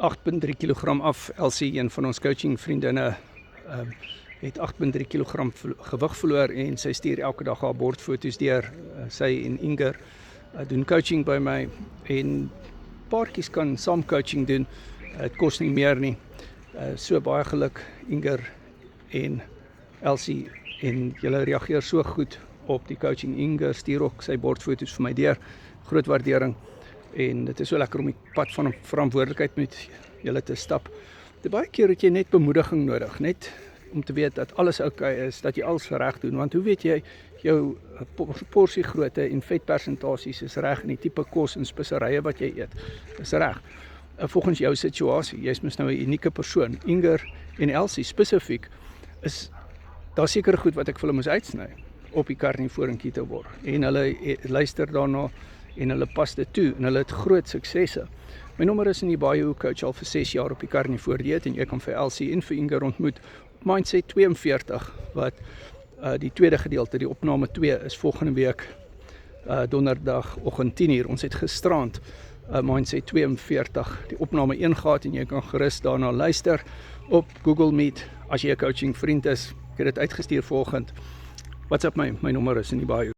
8,3 kg af. Elsie, een van ons coaching vriendinne, het 8,3 kg gewig verloor en sy stuur elke dag haar bordfoto's deur. Sy en Inger doen coaching by my en paartjies kan saam coaching doen. Het kos nie meer nie. So baie geluk Inger en Elsie, en julle reageer so goed op die coaching. Inger stuur ook sy bordfoto's vir my deur. Groot waardering. En dit is so lekker om die pad van verantwoordelikheid met julle te stap. Baie keer het jy net bemoediging nodig, net om te weet dat alles oukei is, dat jy alles reg doen, want hoe weet jy jou porsiegrootte en vetpersentasies is reg en die tipe kos en speserye wat jy eet is reg. Volgens jou situasie, jy is mos nou 'n unieke persoon. Inger en Elsie spesifiek, is daar seker goed wat ek vir hulle moes uitsny op die carnivore en keto bord, en hulle luister daarna en hulle pas dit toe en hulle het groot suksesse. My nommer is in die bio, coach al vir 6 jaar op die carnivore dieet, en jy kan vir Elsie en vir Inger ontmoet op Mindset 42, wat die tweede gedeelte, die opname 2 is volgende week donderdagoggend 10 uur. Ons het gisterand Mindset 42 die opname 1 gehad, en jy kan gerus daarna luister op Google Meet as jy 'n coaching vriend is. Ek het dit uitgestuur vanoggend. WhatsApp my nommer is in die bio.